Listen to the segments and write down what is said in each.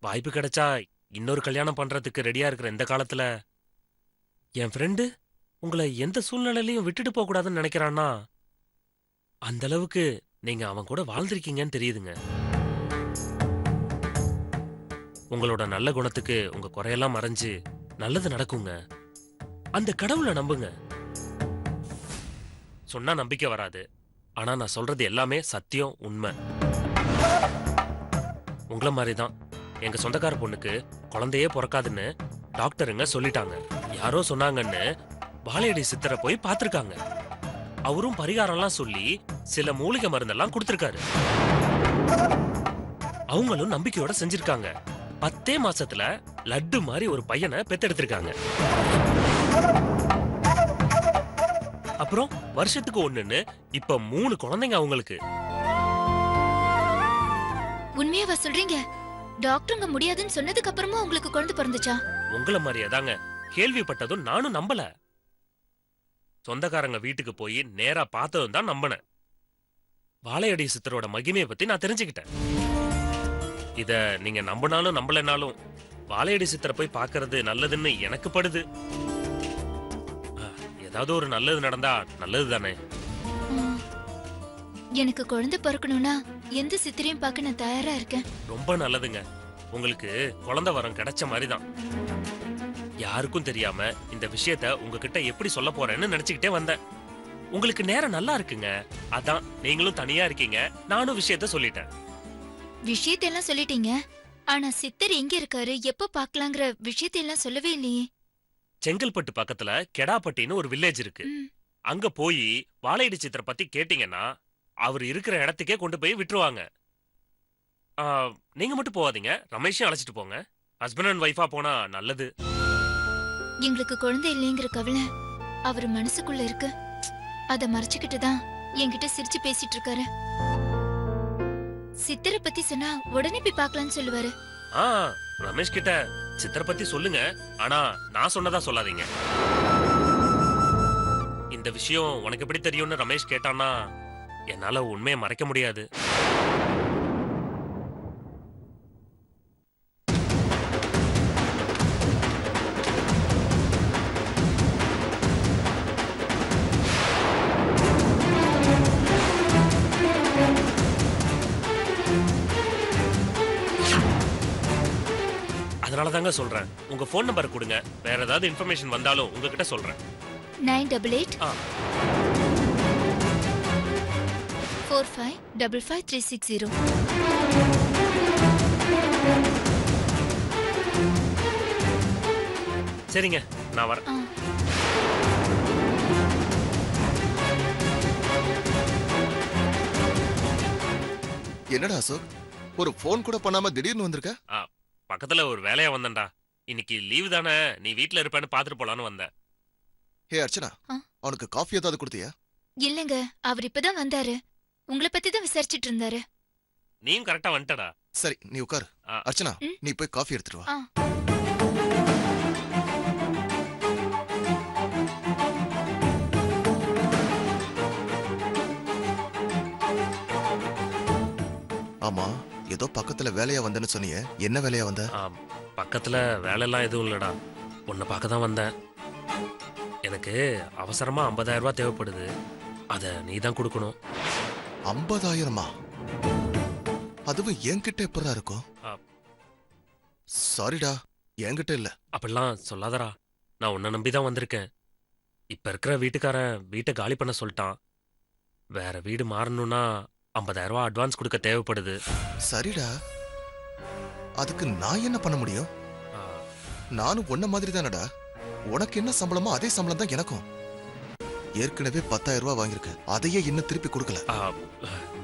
வாய்ப்பு கிடைச்சா இன்னொரு கல்யாணம் பண்றதுக்கு ரெடியா இருக்கிற இந்த காலத்துல என் ஃப்ரெண்டு உங்களை எந்த சூழ்நிலையிலயும் விட்டுட்டு போக கூடாதுன்னு நினைக்கிறான்னா அந்த அளவுக்கு நீங்க அவன் கூட வாழ்ந்திருக்கீங்கன்னு தெரியுதுங்க. உங்களோட நல்ல குணத்துக்கு உங்க குறையெல்லாம் மறைஞ்சு நல்லது நடக்குங்க. அந்த கடவுளை நம்புங்க. சொன்னா நம்பிக்கை வராது, ஆனா நான் சொல்றது எல்லாமே சத்தியம், உண்மை. உங்கள மாதிரிதான் எங்க சொந்தக்கார பொண்ணுக்கு குழந்தையே பிறக்காதுன்னு டாக்டருங்க சொல்லிட்டாங்க. யாரோ சொன்னாங்கன்னு வாழையடி சித்தரை போய் பார்த்திருக்காங்க. அவரும் பரிகாரம்லாம் சொல்லி சில மூலிகை மருந்தெல்லாம் கொடுத்திருக்காரு. அவங்களும் நம்பிக்கையோட செஞ்சிருக்காங்க. 10 மாசத்துல லட்டு மாதிரி ஒரு பையனை பெத்தெடுத்திருக்காங்க. அப்புறம் வருஷத்துக்கு ஒண்ணுன்னு இப்ப 3 குழந்தைங்க அவங்களுக்கு. உண்மையாவா சொல்றீங்க? டாக்டருங்க முடியாதுன்னு சொன்னதுக்கு அப்புறமா உங்களுக்கு குழந்தை பிறந்துச்சா? உங்கள மாதிரியே தாங்க. கேள்விப்பட்டதும் நானும் நம்பல. சொந்தக்காரங்க வீட்டுக்கு போய் நேரா பார்த்ததும் தான் நம்பினேன். வாழையடி சித்தரோட மகிமையை பத்தி நான் தெரிஞ்சுக்கிட்டேன். இத நீங்க நம்பினாலும் நம்பலனாலும் வாழையடி சித்தரை போய் பார்க்கறது நல்லதுன்னு எனக்கு படுது. ஏதாவது ஒரு நல்லது நடந்தா நல்லது தானே. எனக்கு குழந்தை பிறக்கணும்னா எந்த சித்திரையும் பார்க்க நான் தயாரா இருக்கேன். ரொம்ப நல்லதுங்க. உங்களுக்கு குழந்தை வரம் கிடைச்ச மாதிரிதான். யாருக்கும் தெரியாம இந்த விஷயத்த உங்ககிட்ட எப்படி சொல்ல போறேன்னு நினைச்சுக்கிட்டே வந்தேன். உங்களுக்கு நேரம் நல்லா இருக்குங்க. அதான் நீங்களும் தனியா இருக்கீங்க, நானும் விஷயத்த சொல்லிட்டேன். விஷயத்தெல்லாம் சொல்லிட்டீங்க, ஆனா சித்தர் எங்க இருக்காரு, எப்ப பாக்கலாங்கிற விஷயத்தையெல்லாம் சொல்லவே இல்லையே. செங்கல்பட்டு பக்கத்துல கெடாப்பட்டின்னு ஒரு வில்லேஜ் இருக்கு. அங்க போய் வாழையடி சித்தரை பத்தி கேட்டீங்கன்னா அவர் இருக்கிற இடத்துக்கே கொண்டு போய் விட்டுருவாங்க. நீங்க மட்டும் போவாதீங்க, ரமேஷையும் அழைச்சிட்டு போங்க. ஹஸ்பண்ட் அண்ட் ஒய்ஃபா போனா நல்லது. எங்களுக்கு குழந்தை இல்லைங்கிற கவலை அவர் மனசுக்குள்ள இருக்கு. அத மறைச்சுக்கிட்டு தான் என்கிட்ட சிரிச்சு பேசிட்டு இருக்காரு. சித்தரை பத்தி சொன்னா உடனே போய் பார்க்கலாம்னு சொல்லுவாரு. ரமேஷ் கிட்ட சித்தரை பத்தி சொல்லுங்க, ஆனா நான் சொன்னதா சொல்லாதீங்க. இந்த விஷயம் உனக்கு எப்படி தெரியும்னு ரமேஷ் கேட்டான்னா என்னால உண்மையை மறைக்க முடியாது. அதனாலதாங்க சொல்றேன், உங்க போன் நம்பர் கொடுங்க. வேற ஏதாவது இன்ஃபர்மேஷன் வந்தாலும் உங்ககிட்ட சொல்றேன். 988 4555 360. சரிங்க, நான் வரேன். என்னடா அசோக், ஒரு போன் கூட பண்ணாம திடீர்னு வந்திருக்க? பக்கத்துல ஒரு வேலையா வந்தேன்டா. இன்னைக்கு லீவு தானே, நீ வீட்ல இருப்பேன்னு பாத்துட்டு போலான்னு வந்தேன். ஹே அர்ச்சனா, அவனுக்கு காஃபி ஏதாவது கொடுத்தியா? இல்லங்க, அவர் இப்பதான் வந்தாரு. உங்களை பத்தி தான் விசாரிச்சிட்டு இருந்தாரு. நீயும் கரெக்டா வந்துட்டடா. சரி, நீ உட்காரு. அர்ச்சனா, நீ போய் காஃபி எடுத்துட்டு வா. ஆமா, ஏதோ பக்கத்துல வேலையா வந்தேன்னு சொன்னீங்க. என்ன வேலையா வந்த? பக்கத்துல வேலையெல்லாம் எதுவும் இல்லடா. உன்னை பார்க்க தான் வந்தேன். எனக்கு அவசரமா 50,000 ரூபாய் தேவைப்படுது. அத நீ தான் கொடுக்கணும். 50,000மா? அதுவும் என்கிட்ட எப்படா இருக்கும்? சாரிடா, என்கிட்ட இல்ல. அப்படிலாம் சொல்லாதடா. நான் உன்னை நம்பிதான் வந்திருக்கேன். இப்ப இருக்கிற வீட்டுக்காரன் வீட்டை காலி பண்ண சொல்லிட்டான். வேற வீடு மாறணும்னா 50,000 ரூபாய் அட்வான்ஸ் கொடுக்க தேவைப்படுது. சரிடா, அதுக்கு நான் என்ன பண்ண முடியும்? நானும் உன்ன மாதிரி தானடா. உனக்கு என்ன சம்பளமோ அதே சம்பளம் தான் எனக்கும். ஏற்கனவே 10,000 ரூபாய் வாங்கியிருக்கேன். அதையே இன்னும் திருப்பி கொடுக்கல.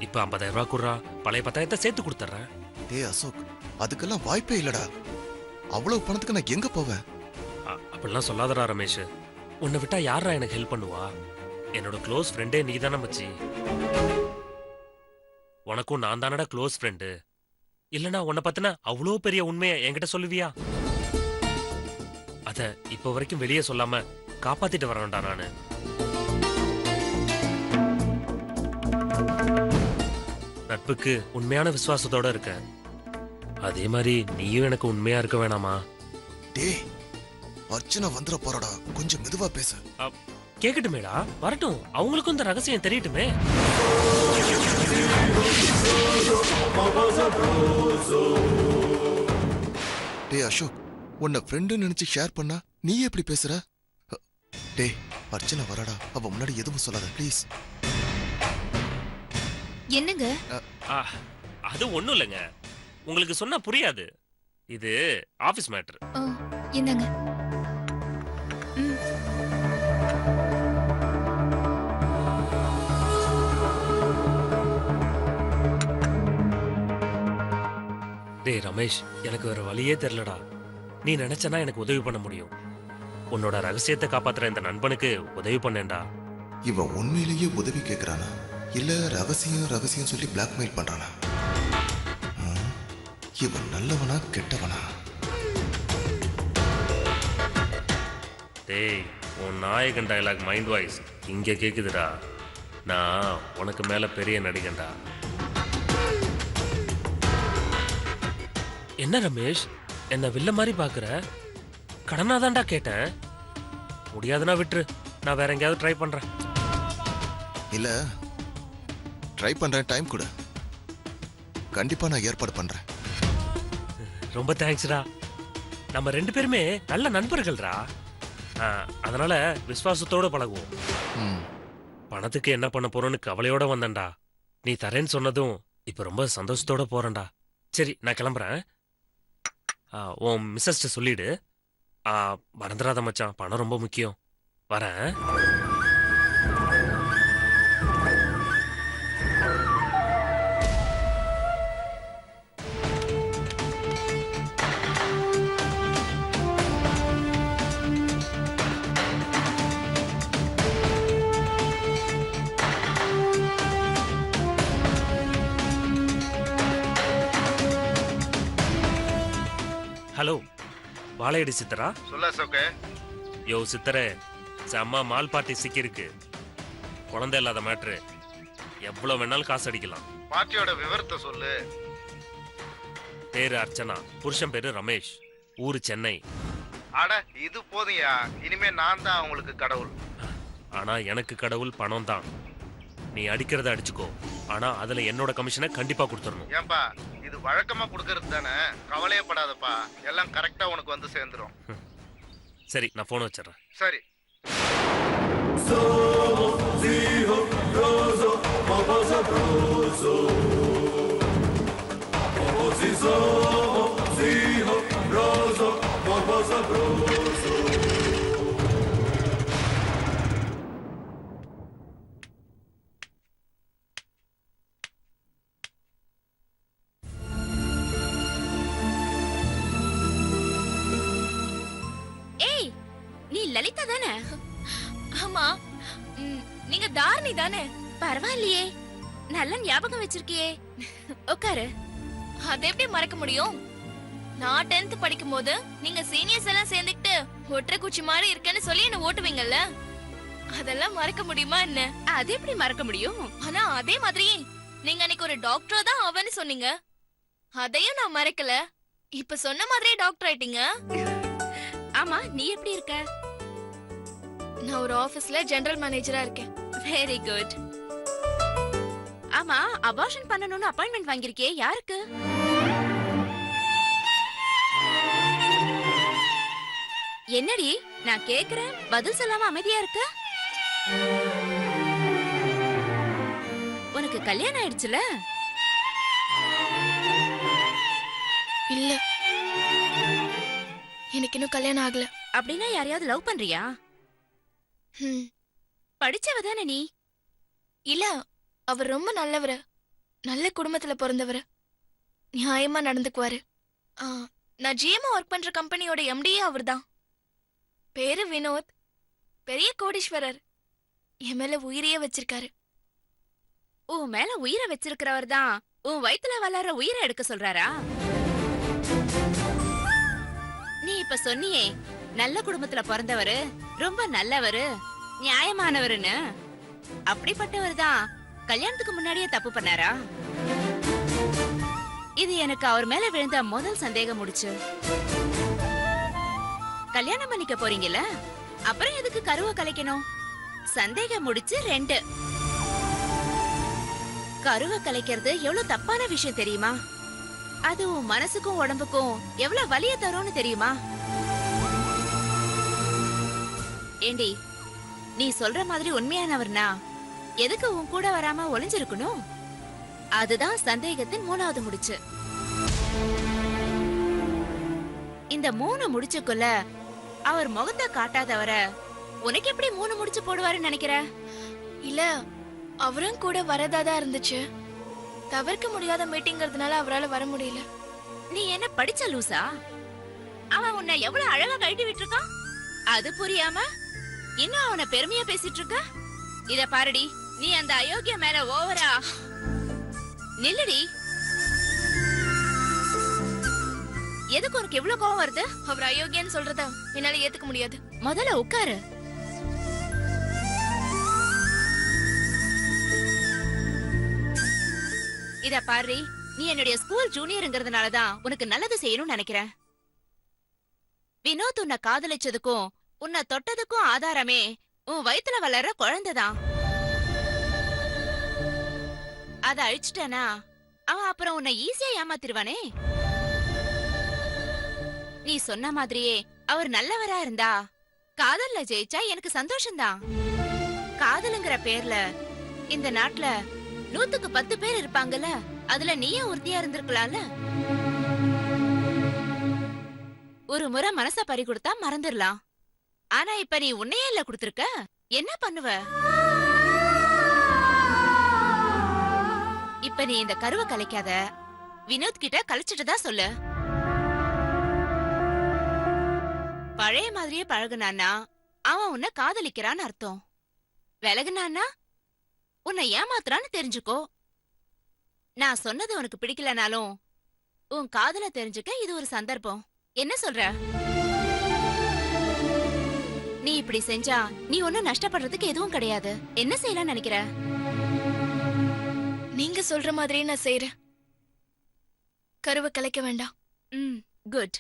இப்ப 50,000 ரூபாய் குடுறா, பழைய 10,000 சேர்த்து கொடுத்துறேன். டேய் அசோக், அதுக்கெல்லாம் வாய்ப்பே இல்லடா. அவ்வளவு பணத்துக்கு நான் எங்க போவேன்? அப்படிலாம் சொல்லாதடா ரமேஷ். உன்னை விட்டா யாரா எனக்கு ஹெல்ப் பண்ணுவா? என்னோட க்ளோஸ் ஃப்ரெண்டே நீ தானே மச்சி. உனக்கும் நான் தானடா க்ளோஸ் ஃப்ரெண்டு. இல்லனா உன்னை பத்தின அவ்வளோ பெரிய உண்மையை என்கிட்ட சொல்லுவியா? அத இப்ப வரைக்கும் வெளியே சொல்லாம காப்பாத்திட்டு வரேன்டா நானு. நட்புக்கு உண்மையான விசுவாசத்தோட இருக்கேன். அதே மாதிரி நீயும் எனக்கு உண்மையா இருக்க வேணாமா? டேய், அர்ச்சனா வந்துட போறடா, கொஞ்சம் மெதுவா பேசு. கேக்கட்டுமேடா, வரட்டும், அவங்களுக்கும் இந்த ரகசியம் தெரியட்டுமே. டேய் அசோக், உன்னை ஃப்ரெண்டு நினைச்சு ஷேர் பண்ணா நீ எப்படி பேசுற? டேய், அர்ச்சனா வரடா, அவ முன்னாடி எதுவும் சொல்லாத ப்ளீஸ். என்னங்க? ஆ, அது ஒண்ணும் இல்லைங்க, உங்களுக்கு சொன்னா புரியாது. இது ஆபீஸ் மேட்டர். ஓ, இந்தாங்க. ம். டேய் ரமேஷ், எனக்கு வேற வழியே தெரியலடா. நீ நினைச்சனா எனக்கு உதவி பண்ண முடியும். உன்னோட ரகசியத்தை காப்பாத்துற இந்த நண்பனுக்கு உதவி பண்ணேன்டா. இவன் உண்மையிலேயே உதவி கேட்கறானா இல்ல ரகசியம் ரகசியம் சொல்லி பிளாக்மெயில் பண்றானா? இவன் நல்லவனா கெட்டவனா? டேய், உன் நாயகன் டயலாக் மைண்ட் வாய்ஸ் இங்க கேக்குதுடா. நான் உனக்கு மேல பெரிய நடிகன்டா. என்ன ரமேஷ், என்ன வில்ல மாதிரி பாக்குற? கடனாதான்டா கேட்டேன். முடியாதுன்னா விட்டுரு, நான் வேற எங்கேயாவது ட்ரை பண்றேன். இல்ல, ட்ரை பண்றேன், டைம் கொடு. கண்டிப்பா நான் ஏற்பாடு பண்றேன். ரொம்ப தேங்க்ஸ்டா. நம்ம ரெண்டு பேருமே நல்ல நண்பர்கள்டா. அதனால விசுவாசத்தோட பழகுவோம். ம், பணத்துக்கு என்ன பண்ண போறோன்னு கவலையோட வந்தேன்டா. நீ தரேன்னு சொன்னதும் இப்ப ரொம்ப சந்தோஷத்தோட போறேன்டா. சரி, நான் கிளம்புறேன். உன் மிஸ்ஸஸ்ட சொல்லிடு. மறந்துடாத மச்சான், பணம் ரொம்ப முக்கியம். வரேன். ஹலோ, வாழையடி சித்தரா? சொல்ல சோகே. யோ சித்தரே, செம்ம மால் பார்ட்டி சிக்கிருக்கு. குழந்தை இல்லாத மேட்ரு. எவ்வளவு வேணாலும் காசு அடிக்கலாம். பார்ட்டியோட விவரத்தை சொல்லு. பேரு அர்ச்சனா, புருஷன் பேரு ரமேஷ், ஊரு சென்னை. அட இது போதுயா, இனிமே நான் தான் அவங்களுக்கு கடவுள். ஆனா எனக்கு கடவுள் பணம் தான். நீ அடிக்கிறத அடிச்சுக்கோ, ஆனா அதுல என்னோட கமிஷனை கண்டிப்பா கொடுத்துடணும். ஏன்பா, இது வழக்கமா கொடுக்கறது தானே, கவலையப்படாதப்பா, எல்லாம் கரெக்டா உனக்கு வந்து சேர்ந்துரும். சரி, நான் போன் வச்சிடறேன். சரி. லலிதா தானே? ஆமா. நீங்க தாரணி தானே? பரவாயில்லையே, நல்ல ஞாபகம் வச்சிருக்கியே. உட்காரு. அதை எப்படி மறக்க முடியும்? நான் 10th படிக்கும் போது நீங்க சீனியர்ஸ் எல்லாம் சேர்ந்துக்கிட்டு ஒற்றை குச்சி மாதிரி இருக்கேன்னு சொல்லி என்ன ஓட்டுவீங்கல்ல, அதெல்லாம் மறக்க முடியுமா என்ன? அது எப்படி மறக்க முடியும்? ஆனா அதே மாதிரி நீங்க அன்னைக்கு ஒரு டாக்டரா தான் ஆவேன்னு சொன்னீங்க, அதையும் நான் மறக்கல. இப்ப சொன்ன மாதிரியே டாக்டர் ஆயிட்டீங்க. ஆமா, நீ எப்படி இருக்க? நான் ஒரு ஆபீஸ்ல ஜெனரல் மேனேஜரா இருக்கேன். Very good. ஆமா, அபார்ஷன் பண்ணனும்னு அப்பாயின்ட்மென்ட் வாங்கிருக்கே, யாருக்கு? என்னடி நான் கேக்குறேன், பதில் சொல்லாம அமைதியா இருக்க? உனக்கு கல்யாணம் ஆயிடுச்சுல? இல்ல, எனக்கு இன்னும் கல்யாணம் ஆகல. அப்படின்னா யாரையாவது லவ் பண்றியா? படிச்சவ தானே நீ? இல்ல, அவர் ரொம்ப நல்லவரு, நல்ல குடும்பத்துல பிறந்தவரு, நியாயமா நடந்துக்குவாரு. நான் ஜிஎம்மா ஒர்க் பண்ற கம்பெனியோட எம்டியே அவர் தான். பேரு வினோத், பெரிய கோடீஸ்வரர். என் மேல உயிரையே வச்சிருக்காரு. உன் மேல உயிரை வச்சிருக்கிறவர் தான் உன் வயித்துல வளர்ற உயிரை எடுக்க சொல்றாரா? நீ இப்ப சொன்னியே நல்ல குடும்பத்துல பிறந்தவரு, ரொம்ப நல்லவரு, நியாயமானவருன்னு. அப்படிப்பட்டவர் தான் கல்யாணத்துக்கு முன்னாடியே தப்பு பண்ணாரா? இது எனக்கு அவர் மேல விழுந்த முதல் சந்தேகம் முடிச்சு. கல்யாணம் பண்ணிக்க போறீங்கல்ல, அப்புறம் எதுக்கு கருவை கலைக்கணும்? சந்தேகம் முடிச்சு 2. கருவை கலைக்கிறது எவ்வளவு தப்பான விஷயம் தெரியுமா? அது உன் மனசுக்கும் உடம்புக்கும் எவ்வளவு வலிய தரும்னு தெரியுமா? ஏண்டி, நீ சொல்ற மாதிரி உண்மையானவர்னா எதுக்கு உன் கூட வராம ஒளிஞ்சிருக்கணும்? அதுதான் சந்தேகத்தின் 3வது முடிச்சு. இந்த 3 முடிச்சுக்குள்ள அவர் முகத்தை காட்டாதவர உனக்கு எப்படி 3 முடிச்சு போடுவாருன்னு நினைக்கிற? இல்ல, அவரும் கூட வரதாதான் இருந்துச்சு. தவிர்க்க முடியாத மீட்டிங்கிறதுனால அவரால் வர முடியல. நீ என்ன படிச்ச லூசா? அவன் உன்னை எவ்வளவு அழகா கழட்டி விட்டுருக்கான், அது புரியாம இன்னும் அவனை பெருமையா பேசிட்டு இருக்க? இத பாருடி, நீ அந்த அயோக்கிய மேல ஓவரா. நில்லுடி. எதுக்கு உனக்கு எவ்வளவு கோவம் வருது? அவர் அயோக்கியன்னு சொல்றத என்னால ஏத்துக்க முடியாது. முதல்ல உட்காரு. இத பாரு, நீ என்னுடைய ஸ்கூல் ஜூனியர்ங்கிறதுனாலதான் உனக்கு நல்லது செய்யணும்னு நினைக்கிறேன். வினோத் உன்னை காதலிச்சதுக்கும் உன்னை தொட்டதுக்கும் ஆதாரமே உன் வயித்துல வளர்ற குழந்தைதான். அத அழிச்சிட்டனா அவன் அப்புறம் உன்னை ஈஸியா ஏமாத்திருவானே. நீ சொன்ன மாதிரியே அவர் நல்லவரா இருந்தா காதல்ல ஜெயிச்சா எனக்கு சந்தோஷம்தான். காதலுங்கிற பேர்ல இந்த நாட்டுல 100க்கு 10 பேர் இருப்பாங்கல்ல, அதுல நீயே உறுதியா இருந்திருக்கலாம்ல. ஒரு முறை மனச பறி கொடுத்தா மறந்துடலாம். ஆனா இப்ப நீ உன்னையே இல்ல கொடுத்திருக்க, என்ன பண்ணுவ? இப்ப நீ இந்த கருவை கலைக்காத, வினோத் கிட்ட கலைச்சிட்டுதா சொல்லு. பழைய மாதிரியே பழகுனானா அவன் உன்னை காதலிக்கிறான்னு அர்த்தம். விலகுனானா உன்னை ஏமாத்துறான்னு தெரிஞ்சுக்கோ. நான் சொன்னது உனக்கு பிடிக்கலனாலும் உன் காதல தெரிஞ்சுக்க இது ஒரு சந்தர்ப்பம். என்ன சொல்ற? நீ இப்படி செஞ்சா நீ ஒன்னும் நஷ்டப்படுறதுக்கு எதுவும் கிடையாது. என்ன செய்யலாம் நினைக்கிற? நீங்க சொல்ற மாதிரியே நான் செய்யறேன். கருவை கலைக்க வேண்டாம். குட்.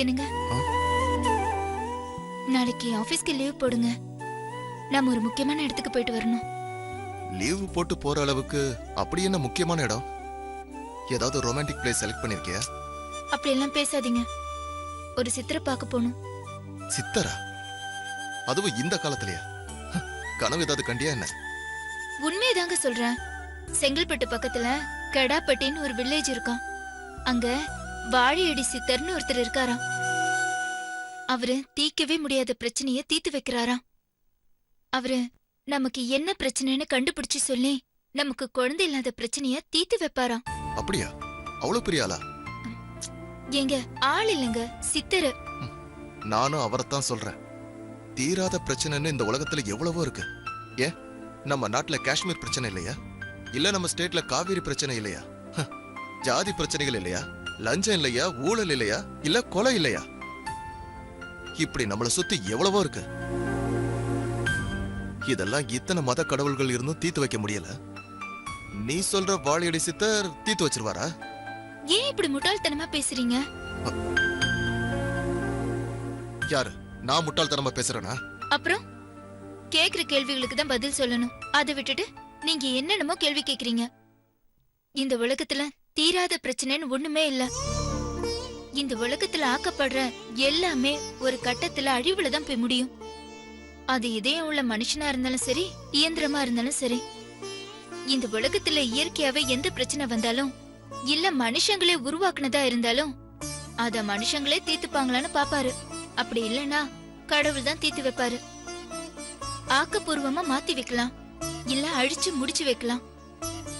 என்னங்க, நாளைக்கு ஆபீஸ்க்கு லீவ் போடுங்க. நாம ஒரு முக்கியமான இடத்துக்கு போயிட்டு வரணும். லீவு போட்டு போற அளவுக்கு அப்படி என்ன முக்கியமான இடம்? ஏதாவது ரொமான்டிக் பிளேஸ் செலக்ட் பண்ணிருக்கியா? அப்படி எல்லாம் பேசாதீங்க. ஒரு சித்திரை பார்க்க போகணும். சித்தரா? அதுவும் இந்த காலத்திலயா? கனவு ஏதாவது கண்டியா என்ன? உண்மையதாங்க சொல்றேன். செங்கல்பட்டு பக்கத்துல கெடாப்பட்டின்னு ஒரு வில்லேஜ் இருக்கான். அங்க வாழியடி சித்தர்னு ஒருத்தர் இருக்காராம். அவரு தீர்க்கவே முடியாத பிரச்சனைய தீர்த்து வைக்கிறாராம். அவரு நமக்கு என்ன பிரச்சனைன்னு கண்டுபிடிச்சு சொல்லி நமக்கு குழந்தை இல்லாத பிரச்சனைய தீர்த்து வைப்பாராம். அப்படியா? அவ்வளவு பெரிய ஆளா? ஏங்க, ஆள் இல்லைங்க, சித்தரு. நானும் அவரைத்தான் சொல்றேன். தீராத பிரச்சனைன்னு இந்த உலகத்துல எவ்வளவோ இருக்கு. ஏன் நம்ம நாட்டுல காஷ்மீர் பிரச்சனை இல்லையா? இல்ல நம்ம ஸ்டேட்ல காவிரி பிரச்சனை இல்லையா? ஜாதி பிரச்சனைகள் இல்லையா? லஞ்சம் இல்லையா? ஊழல் இல்லையா? இல்ல கொலை இல்லையா? இப்படி நம்மள சுத்தி எவ்வளவோ இருக்கு. இதெல்லாம் இத்தனை மத கடவுள்கள் இருந்தும் தீர்த்து வைக்க முடியல. நீ சொல்ற வாழியடி சித்தர் தீர்த்து வச்சிருவாரா? ஏன் இப்படி முட்டாள்தனமா பேசுறீங்க? யாரு? நான் முட்டாள்தனமா பேசுறேனா? அப்புறம் கேக்குற கேள்விகளுக்கு தான் பதில் சொல்லணும். அதை விட்டுட்டு நீங்க என்னென்னமோ கேள்வி கேக்குறீங்க. இந்த உலகத்துல தீராத பிரச்சனைன்னு ஒண்ணுமே இல்ல. இந்த உலகத்துல ஆக்கப்படுற எல்லாமே ஒரு கட்டத்துல அழிவுல தான் போய் முடியும். அது இதயம் உள்ள மனுஷனா இருந்தாலும் சரி, இயந்திரமா இருந்தாலும் சரி. இந்த உலகத்துல இயற்கையாவே எந்த பிரச்சனை வந்தாலும், இல்ல மனுஷங்களே உருவாக்குனதா இருந்தாலும், அத மனுஷங்களே தீர்த்துப்பாங்களான்னு பாப்பாரு. அப்படி இல்லனா கடவுள் தான் தீர்த்து வைப்பாரு. ஆக்கப்பூர்வமா மாத்தி வைக்கலாம், இல்ல அழிச்சு முடிச்சு வைக்கலாம்.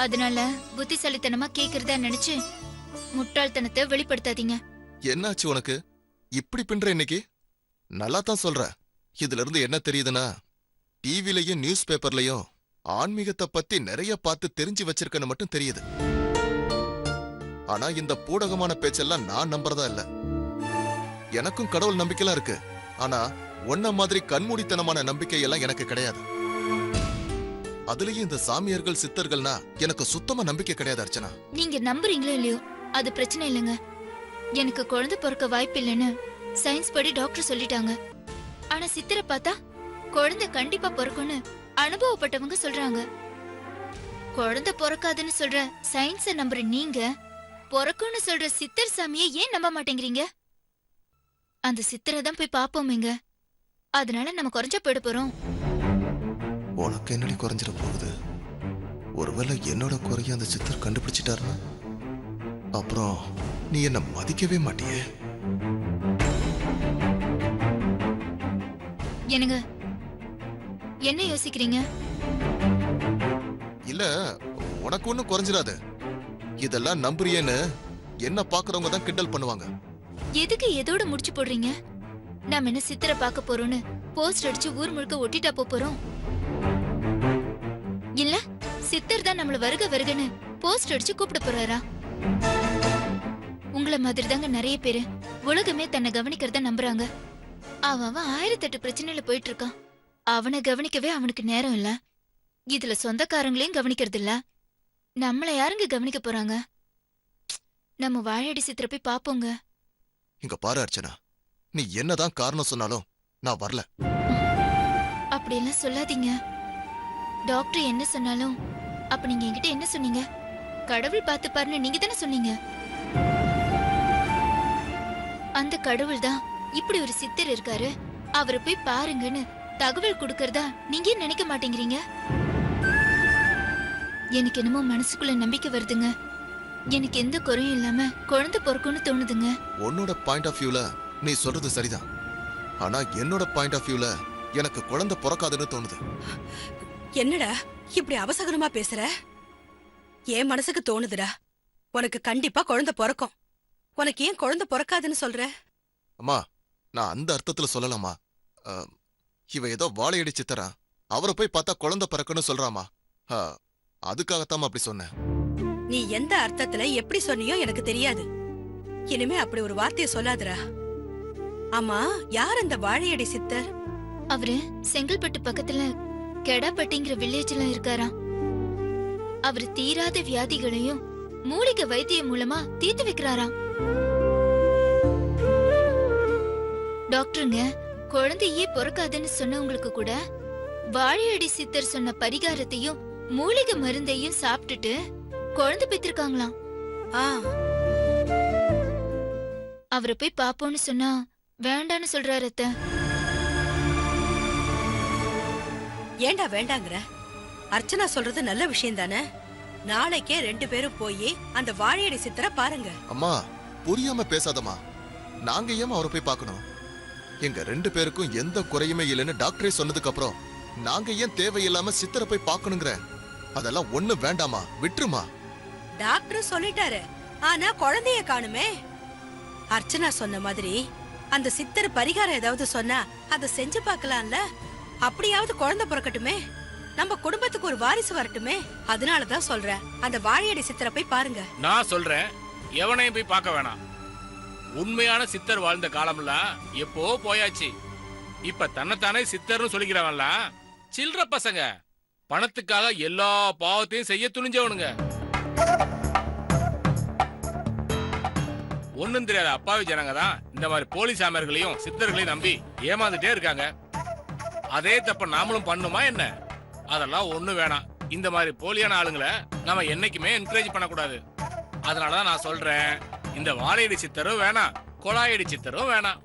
அதனால புத்திசாலித்தனமா கேக்குறதா நினைச்சு முட்டாள்தனத்தை வெளிப்படுத்தாதீங்க. என்னாச்சு உனக்கு இப்படி பின்ற இன்னைக்கு? நல்லா தான் சொல்ற. இதுல இருந்து என்ன தெரியுதுன்னா, டிவிலையும் நியூஸ் பேப்பர்லயும் ஆன்மீகத்தை பத்தி நிறைய பார்த்து தெரிஞ்சு வச்சிருக்கன்னு மட்டும் தெரியுது. ஆனா இந்த பூடகமான பேச்செல்லாம் நான் நம்புறதா இல்ல. எனக்கும் கடவுள் நம்பிக்கைலாம் இருக்கு. ஆனா உன்ன மாதிரி கண்மூடித்தனமான நம்பிக்கை எல்லாம் எனக்கு கிடையாது. அதுலயும் இந்த சாமியார்கள் சித்தர்கள்னா எனக்கு சுத்தமா நம்பிக்கை கிடையாது அர்ச்சனா. நீங்க நம்புறீங்களோ இல்லையோ அது பிரச்சனை இல்லைங்க. எனக்கு குழந்தை பிறக்க வாய்ப்பு இல்லைன்னு சயின்ஸ் படி டாக்டர் சொல்லிட்டாங்க. ஆனா சித்தரை பார்த்தா குழந்தை கண்டிப்பா பிறக்கும்னு அனுபவப்பட்டவங்க சொல்றாங்க. குழந்தை பிறக்காதுன்னு சொல்ற சயின்ஸ நம்புற நீங்க பிறக்கும்னு சொல்ற சித்தர் சாமியை ஏன் நம்ப மாட்டேங்கிறீங்க? அந்த சித்தரை தான் போய் பாப்போமேங்க. அதனால நம்ம குறைஞ்சா போயிட போறோம். உனக்கு என்னடி குறைஞ்சிட போகுது? ஒருவேளை என்னோட குறைய அந்த சித்தர் கண்டுபிடிச்சிட்டாருன்னா அப்புறம் நீ என்ன மதிக்கவே மாட்டியே. என்னங்க என்ன யோசிக்கிறீங்க? இல்ல, உனக்கு ஒண்ணும் குறைஞ்சிடாது. இதெல்லாம் நம்புறியேன்னு என்ன பாக்குறவங்க தான் கிண்டல் பண்ணுவாங்க. எதுக்கு எதோட முடிச்சு போடுறீங்க? நாம என்ன சித்தரை பார்க்க போறோம்னு போஸ்ட் அடிச்சு ஊர் முழுக்க ஒட்டிட்டா போறோம்? இல்ல சித்தர் தான் நம்மள வருக வருகன்னு போஸ்ட் அடிச்சு கூப்பிட போறாரா? உங்கள மாதிரி தாங்க நிறைய பேரு உலகமே தன்னை கவனிக்கிறத நம்புறாங்க. அவன் 1008 பிரச்சனையில போயிட்டு இருக்கான். அவனை கவனிக்கவே அவனுக்கு நேரம் இல்ல. இதுல சொந்தக்காரங்களையும் கவனிக்கிறது இல்ல. நம்மள யாருங்க கவனிக்க போறாங்க? நம்ம வாழையடி சித்திர போய் பாப்போங்க. இங்க பாரு அர்ச்சனா, நீ என்னதான் காரணம் சொன்னாலும் நான் வரல. அப்படியெல்லாம் சொல்லாதீங்க. டாக்டர் என்ன சொன்னாலும் அப்ப நீங்க என்கிட்ட என்ன சொன்னீங்க? கடவுள் பார்த்து பாருன்னு நீங்க தானே சொன்னீங்க. அந்த கடவுள் தான் இப்படி ஒரு சித்தர் இருக்காரு, அவரை போய் பாருங்கன்னு தகவல் கொடுக்கறதா நீங்க ஏன் நினைக்க மாட்டேங்கிறீங்க? எனக்கு என்னமோ மனசுக்குள்ள நம்பிக்கை வருதுங்க. எனக்கு எந்த குறையும் இல்லாம குழந்தை பிறக்கும்னு தோணுதுங்க. உன்னோட பாயிண்ட் ஆஃப் வியூல நீ சொல்றது சரிதான். ஆனா என்னோட பாயிண்ட் ஆஃப் வியூல எனக்கு குழந்தை பிறக்காதுன்னு தோணுது. என்னடா இப்படி அவசகரமா பேசுற? என் மனசுக்கு தோணுதுடா, உனக்கு கண்டிப்பா குழந்தை பிறக்கும். உனக்கு ஏன் குழந்தை பிறக்காதுன்னு சொல்ற? அம்மா, நான் அந்த அர்த்தத்துல சொல்லலாமா? இவ ஏதோ வாழையடி சித்தரா, அவரை போய் பார்த்தா குழந்தை பிறக்குன்னு சொல்றாமா. அதுக்காகத்தான் அப்படி சொன்னேன். நீ எந்த அர்த்தத்துல எப்படி சொன்னியோ எனக்கு தெரியாது. இனிமே அப்படி ஒரு வார்த்தையை சொல்லாதடா. ஆமா, யார் அந்த வாழையடி சித்தர்? அவரு செங்கல்பட்டு பக்கத்துல கெடாப்பட்டிங்கிற வில்லேஜ்ல இருக்காராம். அவரு தீராத வியாதிகளையும் மூலிகை வைத்தியம் மூலமா தீர்த்து வைக்கிறாராம். டாக்டருங்க, குழந்தையே பிறக்காதுன்னு சொன்னவங்களுக்கு கூட வாழையடி சித்தர் சொன்ன பரிகாரத்தையும் மூலிகை மருந்தையும் சாப்பிட்டுட்டு குழந்தை பெற்றிருக்காங்களாம். அவரை போய் பாப்போம்னு சொன்னா வேண்டான்னு சொல்றாரு அத்தை. ஏண்டா வேண்டாங்கிற? அர்ச்சனா சொல்றது நல்ல விஷயம் தானே. நாளைக்கே 2 பேரும் போய் அந்த வாழையடி சித்தரை பாருங்க. அம்மா, புரியாம பேசாதம்மா. நாங்க ஏன் அவரை போய் பார்க்கணும்? எங்க 2 பேருக்கும் எந்த குறையுமே இல்லைன்னு டாக்டரே சொன்னதுக்கு அப்புறம் நாங்க ஏன் தேவையில்லாம சித்தரை போய் பார்க்கணுங்கிற? அதெல்லாம் ஒண்ணு வேண்டாமா, விட்டுருமா. டாக்டர் சொல்லிட்டாரு, ஆனா குழந்தைய காணுமே. அர்ச்சனா சொன்ன மாதிரி அந்த சித்தர் பரிகாரம் ஏதாவது சொன்னா அதை செஞ்சு பார்க்கலாம்ல. அப்படியாவது குழந்தை பிறக்கட்டுமே, நம்ம குடும்பத்துக்கு ஒரு வாரிசு வரட்டுமே. அதனாலதான் சொல்றேன், அந்த வாழையடி சித்தரை போய் பாருங்க. நான் சொல்றேன், எவனையும் போய் பார்க்க வேணாம். உண்மையான சித்தர் வாழ்ந்த காலம்லாம் எப்போ போயாச்சு. இப்ப தன்னைத்தானே சித்தர்னு சொல்லிக்கிறவன்லாம் சில்ற பசங்க. பணத்துக்காக எல்லா பாவத்தையும் செய்ய துணிஞ்சவனுங்க. ஒண்ணும் தெரியாத அப்பாவி ஜனங்க தான் இந்த மாதிரி போலீஸ் ஆமர்களையும் சித்தர்களையும் நம்பி ஏமாந்துட்டே இருக்காங்க. அதே தப்ப நாமளும் பண்ணுமா என்ன? அதெல்லாம் ஒண்ணு வேணாம். இந்த மாதிரி போலியான ஆளுங்களை நாம என்னைக்குமே என்கரேஜ் பண்ணக்கூடாது. அதனாலதான் நான் சொல்றேன், இந்த வாழையடி சித்தரும் வேணாம், கொழாயடி சித்தரும் வேணாம்.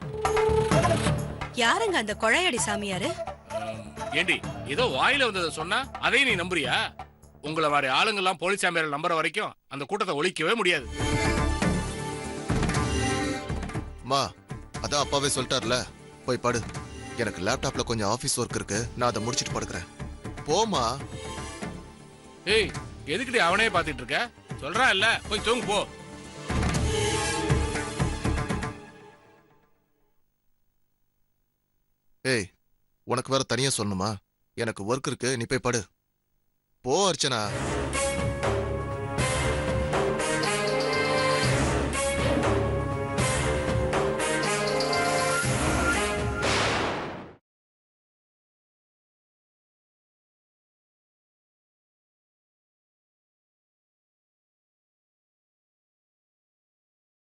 யாருங்க அந்த கொழையடி சாமியாரு? ஏண்டி, ஏதோ வாயில வந்ததை சொன்னா அதையும் நீ நம்புறியா? உங்களை மாதிரி ஆளுங்கெல்லாம் போலீஸ் சாமியார் நம்புற வரைக்கும் அந்த கூட்டத்தை ஒழிக்கவே முடியாது. அம்மா, அதான் அப்பாவே சொல்லிட்டார்ல, போய் படு. எனக்கு லேப்டாப்ல கொஞ்சம் ஆபீஸ் ஒர்க் இருக்கு, நான் அதை முடிச்சிட்டு படுக்கிறேன். போமா. ஏய், எதுக்குடி அவனே பாத்துட்டு இருக்க? சொல்றான் இல்ல, போய் தூங்கு போ. ஏய், உனக்கு வேற தனியா சொல்லணுமா? எனக்கு ஒர்க் இருக்கு, நீ போய் படு. போ அர்ச்சனா.